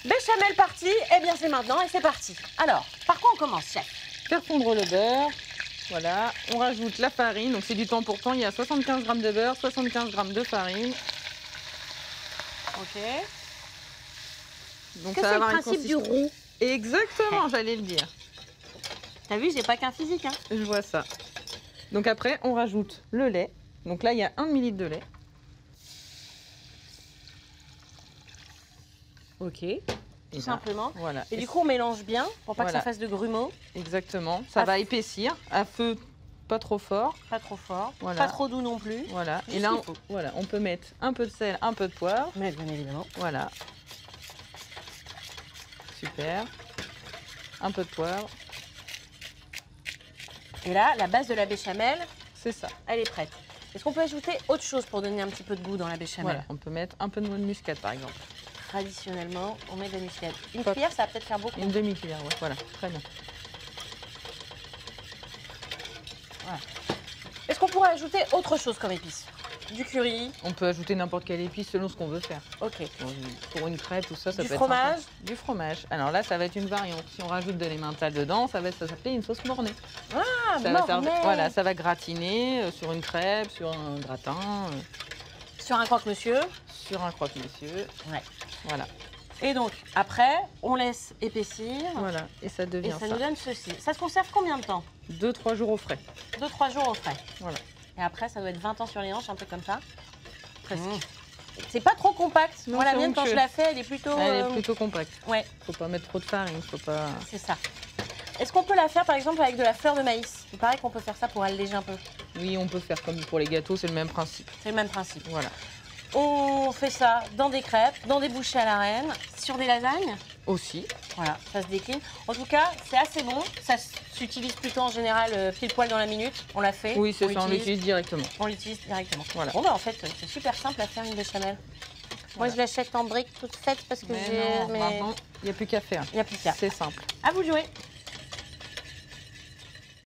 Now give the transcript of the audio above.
Béchamel parti, eh bien c'est maintenant et c'est parti. Alors, par quoi on commence, chef? Faire fondre le beurre. Voilà, on rajoute la farine. Donc c'est du temps pour temps. Il y a 75 g de beurre, 75 g de farine. Ok. Donc Est-ce que c'est le avoir une principe du consistance. roux? Exactement, j'allais le dire. T'as vu, j'ai pas qu'un physique, hein. Je vois ça. Donc après, on rajoute le lait. Donc là, il y a 1 ml de lait. Ok. Tout Et simplement. Voilà. Et du coup, on mélange bien pour pas que ça Voilà. fasse de grumeaux. Exactement. Ça va épaissir à feu pas trop fort. Pas trop fort, Voilà. pas trop doux non plus. Voilà. Juste Et là, ce qu'il faut. voilà, on peut mettre un peu de sel, un peu de poivre. Mais bien évidemment. Voilà. Super. Un peu de poivre. Et là, la base de la béchamel, C'est ça. elle est prête. Est-ce qu'on peut ajouter autre chose pour donner un petit peu de goût dans la béchamel? Voilà. On peut mettre un peu de noix de muscade, par exemple. Traditionnellement, on met de la muscade. Une Pas- cuillère, ça va peut-être faire beaucoup. Une demi-cuillère, ouais. Voilà. Très bien. Voilà. Est-ce qu'on pourrait ajouter autre chose comme épice? Du curry. On peut ajouter n'importe quelle épice selon ce qu'on veut faire. Ok. Pour une crêpe, tout ça, ça Du peut fromage. être sympa. Du fromage. Alors là, ça va être une variante. Si on rajoute de l'emmental dedans, ça s'appeler une sauce mornay. Ah, Ça va mornay. voilà, ça va gratiner sur une crêpe, sur un gratin, Sur un croque-monsieur. sur un croque-monsieur. Ouais. Voilà. Et donc, après, on laisse épaissir. Voilà. Et ça Et devient ça ça. nous donne ceci. Ça se conserve combien de temps? 2-3 jours au frais. 2-3 jours au frais. Voilà. Et après, ça doit être 20 ans sur les hanches, un peu comme ça. Presque. C'est pas trop compact. Non, Moi, la c'est mienne, quand je onctueux. la fais, elle est plutôt... Elle est plutôt compacte. Ouais, Faut pas mettre trop de farine, faut pas. c'est ça. Est-ce qu'on peut la faire, par exemple, avec de la fleur de maïs? Il paraît qu'on peut faire ça pour alléger un peu. Oui, on peut faire comme pour les gâteaux, c'est le même principe. C'est le même principe. Voilà. On fait ça dans des crêpes, dans des bouchées à la reine, sur des lasagnes. Aussi. Voilà, ça se décline. En tout cas, c'est assez bon. Ça s'utilise plutôt en général pile poil dans la minute. On l'a fait. Oui, c'est ça, on l'utilise directement. On l'utilise directement. Voilà. Bon, bah en fait, c'est super simple à faire une béchamel. Moi, je l'achète en briques toute faite parce que Mais j'ai... non, maintenant, il n'y a plus qu'à faire. Il n'y a plus qu'à. C'est simple. À vous de jouer.